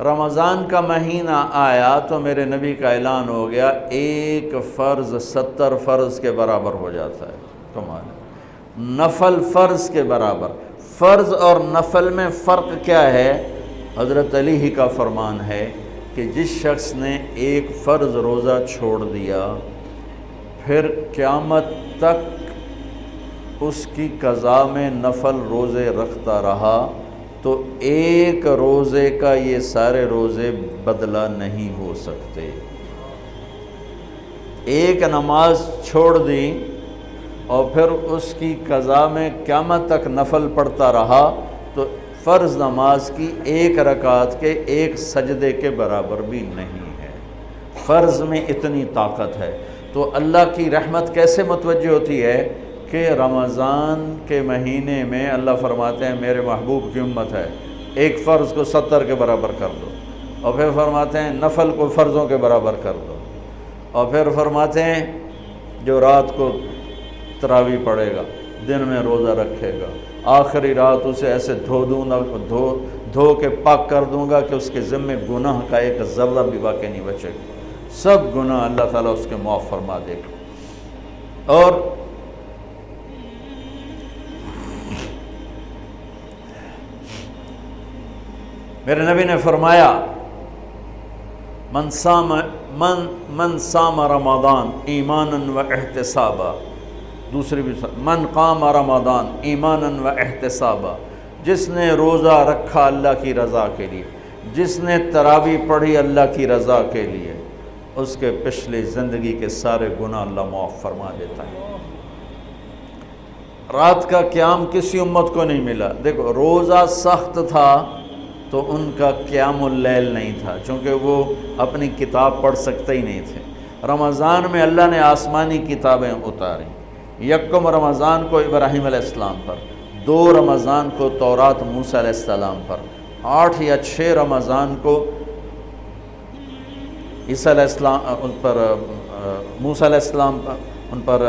رمضان کا مہینہ آیا تو میرے نبی کا اعلان ہو گیا ایک فرض 70 فرض کے برابر ہو جاتا ہے تمہارا، نفل فرض کے برابر۔ فرض اور نفل میں فرق کیا ہے؟ حضرت علی ہی کا فرمان ہے کہ جس شخص نے ایک فرض روزہ چھوڑ دیا پھر قیامت تک اس کی قضا میں نفل روزے رکھتا رہا تو ایک روزے کا یہ سارے روزے بدلہ نہیں ہو سکتے۔ ایک نماز چھوڑ دی اور پھر اس کی قضا میں قیامت تک نفل پڑھتا رہا تو فرض نماز کی ایک رکعت کے ایک سجدے کے برابر بھی نہیں ہے۔ فرض میں اتنی طاقت ہے۔ تو اللہ کی رحمت کیسے متوجہ ہوتی ہے کہ رمضان کے مہینے میں اللہ فرماتے ہیں میرے محبوب کی امت ہے، ایک فرض کو 70 کے برابر کر دو، اور پھر فرماتے ہیں نفل کو فرضوں کے برابر کر دو، اور پھر فرماتے ہیں جو رات کو تراویح پڑھے گا، دن میں روزہ رکھے گا، آخری رات اسے ایسے دھو کے پاک کر دوں گا کہ اس کے ذمے گناہ کا ایک ذرہ بھی باقی نہیں بچے گا، سب گناہ اللہ تعالیٰ اس کے معاف فرما دے گا۔ اور میرے نبی نے فرمایا من صام رمضان ایمانا و احتسابا، دوسری بھی من قام رمضان ایمانا و احتسابا، جس نے روزہ رکھا اللہ کی رضا کے لیے، جس نے تراویح پڑھی اللہ کی رضا کے لیے، اس کے پچھلی زندگی کے سارے گناہ اللہ معاف فرما دیتا ہے۔ رات کا قیام کسی امت کو نہیں ملا۔ دیکھو روزہ سخت تھا تو ان کا قیام اللیل نہیں تھا، چونکہ وہ اپنی کتاب پڑھ سکتے ہی نہیں تھے۔ رمضان میں اللہ نے آسمانی کتابیں اتاری، یکم رمضان کو ابراہیم علیہ السلام پر، 2 رمضان کو تورات موسیٰ علیہ السلام پر، 8 یا 6 رمضان کو عیسیٰ علیہ السلام ان پر، موسیٰ علیہ السلام ان پر،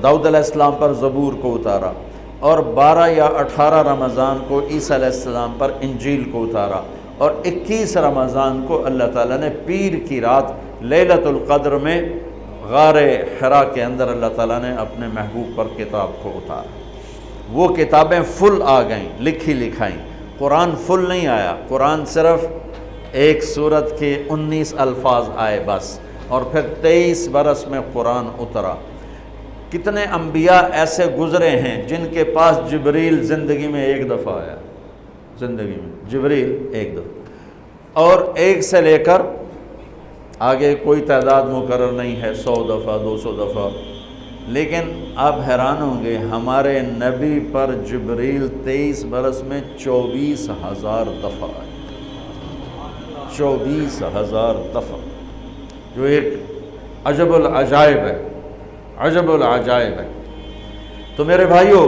داؤد علیہ السلام پر زبور کو اتارا، اور 12 یا 18 رمضان کو عیسیٰ علیہ السلام پر انجیل کو اتارا، اور 21 رمضان کو اللہ تعالیٰ نے پیر کی رات لیلۃ القدر میں غار حرا کے اندر اللہ تعالیٰ نے اپنے محبوب پر کتاب کو اتارا۔ وہ کتابیں فل آ گئیں، لکھی لکھائیں۔ قرآن فل نہیں آیا، قرآن صرف ایک سورت کے 19 الفاظ آئے بس، اور پھر 23 برس میں قرآن اترا۔ کتنے انبیاء ایسے گزرے ہیں جن کے پاس جبریل زندگی میں ایک دفعہ آیا، زندگی میں جبریل ایک دفعہ، اور ایک سے لے کر آگے کوئی تعداد مقرر نہیں ہے، 100 دفعہ 200 دفعہ، لیکن آپ حیران ہوں گے ہمارے نبی پر جبریل 23 برس میں 24,000 دفعہ آئے، 24,000 دفعہ، جو ایک عجب العجائب ہے، عجب العجائب ہے۔ تو میرے بھائیوں،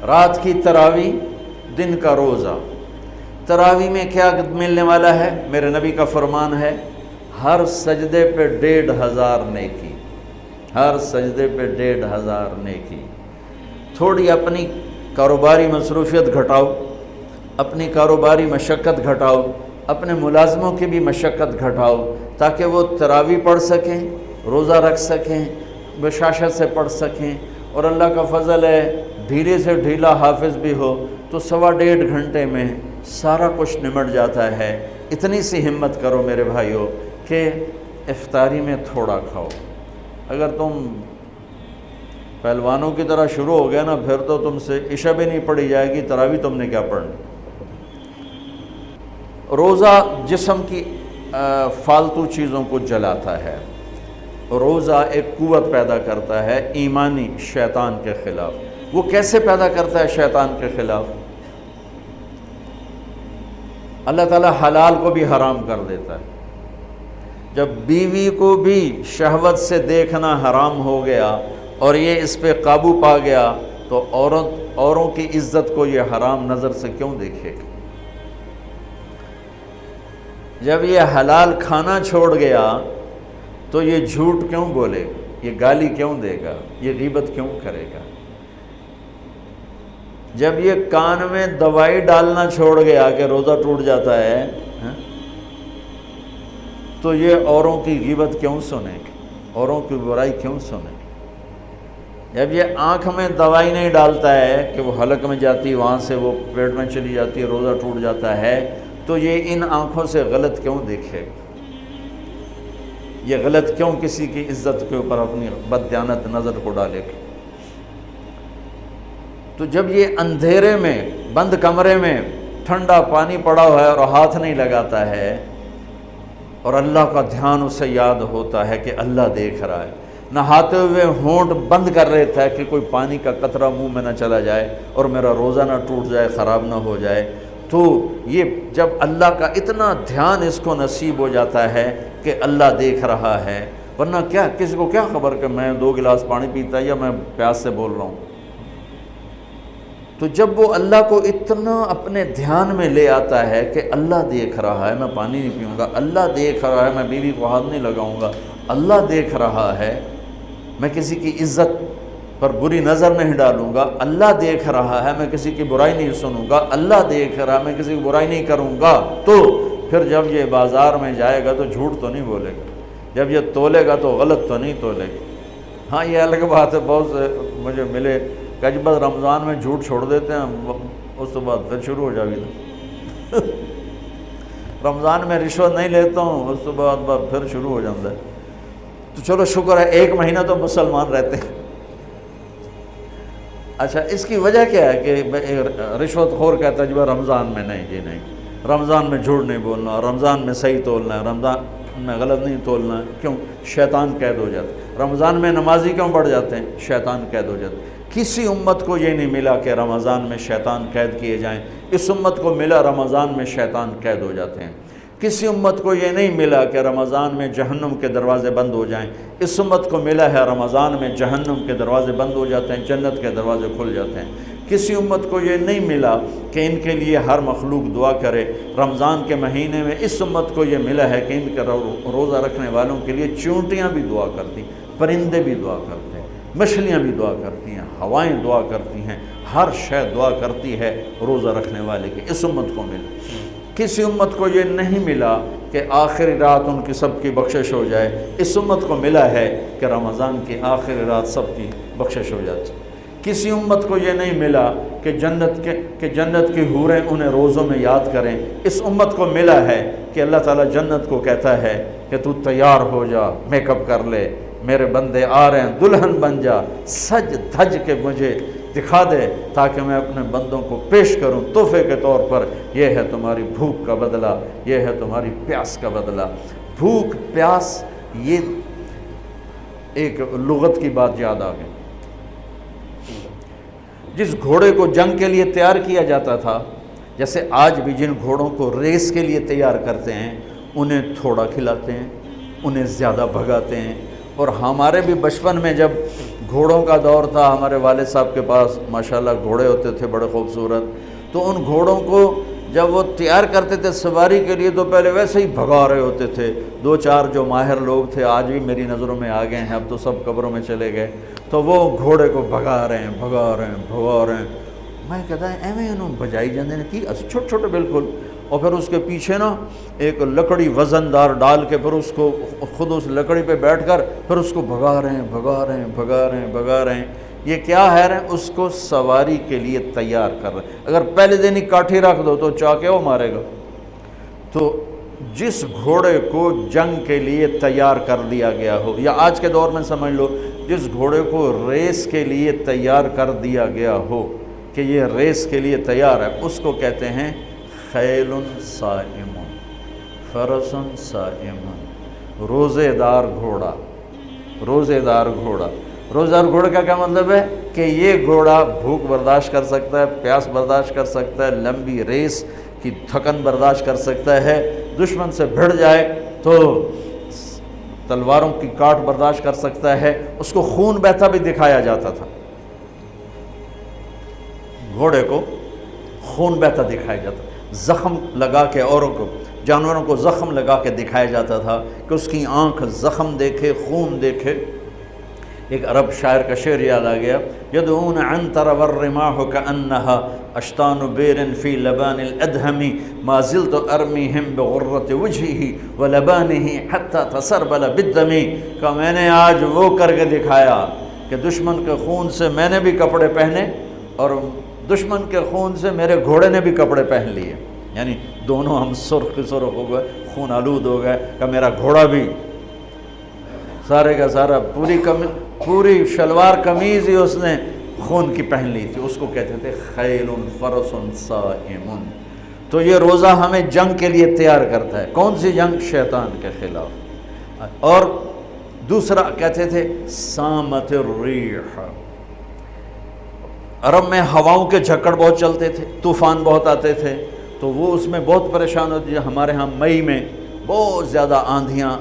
رات کی تراویح، دن کا روزہ، تراویح میں کیا ملنے والا ہے؟ میرے نبی کا فرمان ہے ہر سجدے پہ 1,500 نیکی، ہر سجدے پہ 1,500 نیکی۔ تھوڑی اپنی کاروباری مصروفیت گھٹاؤ، اپنی کاروباری مشقت گھٹاؤ، اپنے ملازموں کی بھی مشقت گھٹاؤ، تاکہ وہ تراویح پڑھ سکیں، روزہ رکھ سکیں، بشاشت سے پڑھ سکیں، اور اللہ کا فضل ہے ڈھیلے سے ڈھیلا حافظ بھی ہو تو 1.25 گھنٹے میں سارا کچھ نمٹ جاتا ہے۔ اتنی سی ہمت کرو میرے بھائیوں کہ افطاری میں تھوڑا کھاؤ۔ اگر تم پہلوانوں کی طرح شروع ہو گیا نا، پھر تو تم سے عشاء بھی نہیں پڑھی جائے گی، تراویح تم نے کیا پڑھنی۔ روزہ جسم کی فالتو چیزوں کو جلاتا ہے، روزہ ایک قوت پیدا کرتا ہے ایمانی شیطان کے خلاف۔ وہ کیسے پیدا کرتا ہے شیطان کے خلاف؟ اللہ تعالیٰ حلال کو بھی حرام کر دیتا ہے۔ جب بیوی کو بھی شہوت سے دیکھنا حرام ہو گیا اور یہ اس پہ قابو پا گیا تو اوروں کی عزت کو یہ حرام نظر سے کیوں دیکھے گا؟ جب یہ حلال کھانا چھوڑ گیا تو یہ جھوٹ کیوں بولے گا، یہ گالی کیوں دے گا، یہ غیبت کیوں کرے گا؟ جب یہ کان میں دوائی ڈالنا چھوڑ گیا کہ روزہ ٹوٹ جاتا ہے تو یہ اوروں کی غیبت کیوں سنے گی، اوروں کی برائی کیوں سنے گی؟ جب یہ آنکھ میں دوائی نہیں ڈالتا ہے کہ وہ حلق میں جاتی ہے، وہاں سے وہ پیٹ میں چلی جاتی ہے، روزہ ٹوٹ جاتا ہے، تو یہ ان آنکھوں سے غلط کیوں دیکھے گا؟ یہ غلط کیوں کسی کی عزت کے اوپر اپنی بددیانت نظر کو ڈالے گا؟ تو جب یہ اندھیرے میں بند کمرے میں ٹھنڈا پانی پڑا ہوا ہے اور ہاتھ نہیں لگاتا ہے اور اللہ کا دھیان اسے یاد ہوتا ہے کہ اللہ دیکھ رہا ہے، نہاتے ہوئے ہونٹ بند کر رہتا ہے کہ کوئی پانی کا قطرہ منہ میں نہ چلا جائے اور میرا روزہ نہ ٹوٹ جائے، خراب نہ ہو جائے، تو یہ جب اللہ کا اتنا دھیان اس کو نصیب ہو جاتا ہے کہ اللہ دیکھ رہا ہے، ورنہ کیا کسی کو کیا خبر کہ میں 2 گلاس پانی پیتا ہے یا میں پیاس سے بول رہا ہوں؟ تو جب وہ اللہ کو اتنا اپنے دھیان میں لے آتا ہے کہ اللہ دیکھ رہا ہے، میں پانی نہیں پیوں گا، اللہ دیکھ رہا ہے، میں بیوی کو ہاتھ نہیں لگاؤں گا، اللہ دیکھ رہا ہے، میں کسی کی عزت پر بری نظر نہیں ڈالوں گا، اللہ دیکھ رہا ہے، میں کسی کی برائی نہیں سنوں گا، اللہ دیکھ رہا ہے، میں کسی کی برائی نہیں کروں گا، تو پھر جب یہ بازار میں جائے گا تو جھوٹ تو نہیں بولے گا، جب یہ تولے گا تو غلط تو نہیں تولے گا۔ ہاں یہ الگ بات ہے، بہت سے مجھے ملے کہ جب بس رمضان میں جھوٹ چھوڑ دیتے ہیں، اس کے بعد پھر شروع ہو جائے گا۔ رمضان میں رشوت نہیں لیتا ہوں، اس کے بعد پھر شروع ہو جاتا ہے۔ تو چلو شکر ہے 1 مہینہ تو مسلمان رہتے ہیں۔ اچھا اس کی وجہ کیا ہے کہ رشوت خور کہتا ہے جی رمضان میں نہیں، جی نہیں، رمضان میں جھوٹ نہیں بولنا، رمضان میں صحیح تولنا ہے، رمضان میں غلط نہیں تولنا ہے۔ کیوں؟ شیطان قید ہو جاتا ہے۔ رمضان میں نمازی کیوں بڑھ جاتے ہیں؟ شیطان قید ہو جاتا ہے۔ کسی امت کو یہ نہیں ملا کہ رمضان میں شیطان قید کیے جائیں، اس امت کو ملا رمضان میں شیطان قید ہو جاتے ہیں۔ کسی امت کو یہ نہیں ملا کہ رمضان میں جہنم کے دروازے بند ہو جائیں، اس امت کو ملا ہے رمضان میں جہنم کے دروازے بند ہو جاتے ہیں، جنت کے دروازے کھل جاتے ہیں۔ کسی امت کو یہ نہیں ملا کہ ان کے لیے ہر مخلوق دعا کرے، رمضان کے مہینے میں اس امت کو یہ ملا ہے کہ ان کے روزہ رکھنے والوں کے لیے چونٹیاں بھی دعا کرتی، پرندے بھی دعا کرتے ہیں، مچھلیاں بھی دعا کرتی ہیں، ہوائیں دعا کرتی ہیں، ہر شے دعا کرتی ہے روزہ رکھنے والے کی۔ اس امت کو ملا۔ کسی امت کو یہ نہیں ملا کہ آخری رات ان کی سب کی بخشش ہو جائے، اس امت کو ملا ہے کہ رمضان کی آخری رات سب کی بخشش ہو جاتی۔ کسی امت کو یہ نہیں ملا کہ جنت کی حوریں انہیں روزوں میں یاد کریں، اس امت کو ملا ہے کہ اللہ تعالیٰ جنت کو کہتا ہے کہ تو تیار ہو جا، میک اپ کر لے، میرے بندے آ رہے ہیں، دلہن بن جا، سج دھج کے مجھے دکھا دے تاکہ میں اپنے بندوں کو پیش کروں تحفے کے طور پر۔ یہ ہے تمہاری بھوک کا بدلہ، یہ ہے تمہاری پیاس کا بدلہ۔ بھوک پیاس، یہ ایک لغت کی بات یاد آ گئی۔ جس گھوڑے کو جنگ کے لیے تیار کیا جاتا تھا، جیسے آج بھی جن گھوڑوں کو ریس کے لیے تیار کرتے ہیں، انہیں تھوڑا کھلاتے ہیں، انہیں زیادہ بھگاتے ہیں۔ اور ہمارے بھی بچپن میں جب گھوڑوں کا دور تھا، ہمارے والد صاحب کے پاس ماشاءاللہ گھوڑے ہوتے تھے بڑے خوبصورت، تو ان گھوڑوں کو جب وہ تیار کرتے تھے سواری کے لیے تو پہلے ویسے ہی بھگا رہے ہوتے تھے۔ 2-4 جو ماہر لوگ تھے آج بھی میری نظروں میں آ گئے ہیں، اب تو سب قبروں میں چلے گئے، تو وہ گھوڑے کو بھگا رہے ہیں۔ میں کہتا ہے ایویں انہوں بجائی جاندے نے کی چھوٹے چھوٹے بالکل، اور پھر اس کے پیچھے نا ایک لکڑی وزن دار ڈال کے پھر اس کو خود اس لکڑی پہ بیٹھ کر پھر اس کو بھگا رہے ہیں۔ یہ کیا ہے رہے ہیں؟ اس کو سواری کے لیے تیار کر رہے ہیں۔ اگر پہلے دن ہی کاٹھی رکھ دو تو چاہ کے وہ مارے گا۔ تو جس گھوڑے کو جنگ کے لیے تیار کر دیا گیا ہو، یا آج کے دور میں سمجھ لو جس گھوڑے کو ریس کے لیے تیار کر دیا گیا ہو کہ یہ ریس کے لیے تیار ہے، اس کو کہتے ہیں خیل صائم، فرس صائم، روزے دار گھوڑا۔ روزے دار گھوڑا کا کیا مطلب ہے کہ یہ گھوڑا بھوک برداشت کر سکتا ہے، پیاس برداشت کر سکتا ہے، لمبی ریس کی تھکن برداشت کر سکتا ہے، دشمن سے بھڑ جائے تو تلواروں کی کاٹ برداشت کر سکتا ہے۔ اس کو خون بہتا بھی دکھایا جاتا تھا، گھوڑے کو خون بہتا دکھایا جاتا تھا، زخم لگا کے اوروں کو، جانوروں کو زخم لگا کے دکھایا جاتا تھا کہ اس کی آنکھ زخم دیکھے، خون دیکھے۔ ایک عرب شاعر کا شعر یاد آ گیا، یدعون عنتر والرماح کأنہا اشتان بیر فی لبان الادہم ما زلت ارمیہم بغرۃ وجہہ ولبانہ حتی تسربل بالدم، کہ میں نے آج وہ کر کے دکھایا کہ دشمن کے خون سے میں نے بھی کپڑے پہنے اور دشمن کے خون سے میرے گھوڑے نے بھی کپڑے پہن لیے، یعنی دونوں ہم سرخ سرخ ہو گئے، خون آلود ہو گئے، کہ میرا گھوڑا بھی سارے کا سارا پوری شلوار قمیض ہی اس نے خون کی پہن لی تھی، اس کو کہتے تھے خیل فرس صائم۔ تو یہ روزہ ہمیں جنگ کے لیے تیار کرتا ہے، کون سی جنگ؟ شیطان کے خلاف۔ اور دوسرا کہتے تھے سامت الریح، عرب میں ہواؤں کے جھکڑ بہت چلتے تھے، طوفان بہت آتے تھے، تو وہ اس میں بہت پریشان ہوتی ہے۔ ہمارے ہاں مئی میں بہت زیادہ آندھیاں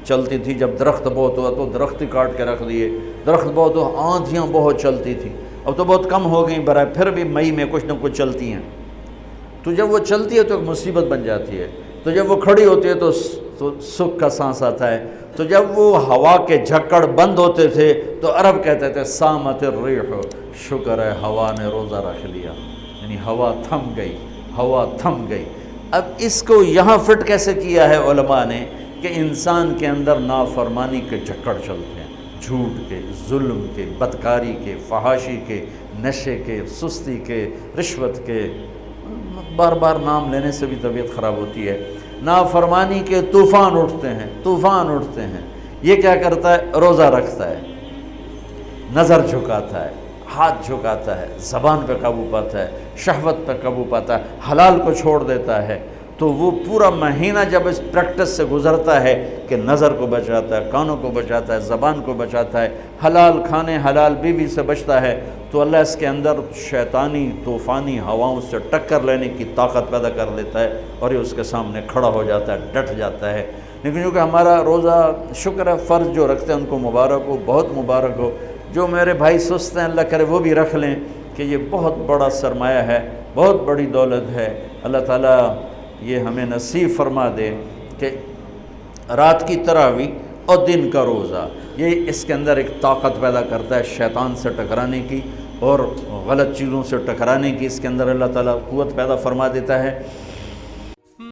چلتی تھی، جب درخت بہت ہوا تو درخت ہی کاٹ کے رکھ دیے، درخت بہت ہوا، آندھیاں بہت چلتی تھی، اب تو بہت کم ہو گئیں برائے، پھر بھی مئی میں کچھ نہ کچھ چلتی ہیں، تو جب وہ چلتی ہے تو ایک مصیبت بن جاتی ہے، تو جب وہ کھڑی ہوتی ہے تو سکھ کا سانس آتا ہے، تو جب وہ ہوا کے جھکڑ بند ہوتے تھے تو عرب کہتے تھے سامت الریح، شکر ہے ہوا نے روزہ رکھ لیا، یعنی ہوا تھم گئی، ہوا تھم گئی۔ اب اس کو یہاں فٹ کیسے کیا ہے علماء نے کہ انسان کے اندر نافرمانی کے جھکڑ چلتے ہیں، جھوٹ کے، ظلم کے، بدکاری کے، فحاشی کے، نشے کے، سستی کے، رشوت کے، بار بار نام لینے سے بھی طبیعت خراب ہوتی ہے، نافرمانی کے طوفان اٹھتے ہیں، طوفان اٹھتے ہیں۔ یہ کیا کرتا ہے؟ روزہ رکھتا ہے، نظر جھکاتا ہے، ہاتھ جھکاتا ہے، زبان پہ قابو پاتا ہے، شہوت پہ قابو پاتا ہے، حلال کو چھوڑ دیتا ہے، تو وہ پورا مہینہ جب اس پریکٹس سے گزرتا ہے کہ نظر کو بچاتا ہے، کانوں کو بچاتا ہے، زبان کو بچاتا ہے، حلال کھانے، حلال بیوی سے بچتا ہے، تو اللہ اس کے اندر شیطانی طوفانی ہواؤں سے ٹکر لینے کی طاقت پیدا کر لیتا ہے اور یہ اس کے سامنے کھڑا ہو جاتا ہے، ڈٹ جاتا ہے۔ لیکن چونکہ ہمارا روزہ شکر ہے فرض جو رکھتے ہیں ان کو مبارک ہو، بہت مبارک ہو، جو میرے بھائی سست ہیں اللہ کرے وہ بھی رکھ لیں کہ یہ بہت بڑا سرمایہ ہے، بہت بڑی دولت ہے۔ اللہ تعالیٰ یہ ہمیں نصیب فرما دے کہ رات کی تراویح اور دن کا روزہ، یہ اس کے اندر ایک طاقت پیدا کرتا ہے شیطان سے ٹکرانے کی اور غلط چیزوں سے ٹکرانے کی، اس کے اندر اللہ تعالیٰ قوت پیدا فرما دیتا ہے۔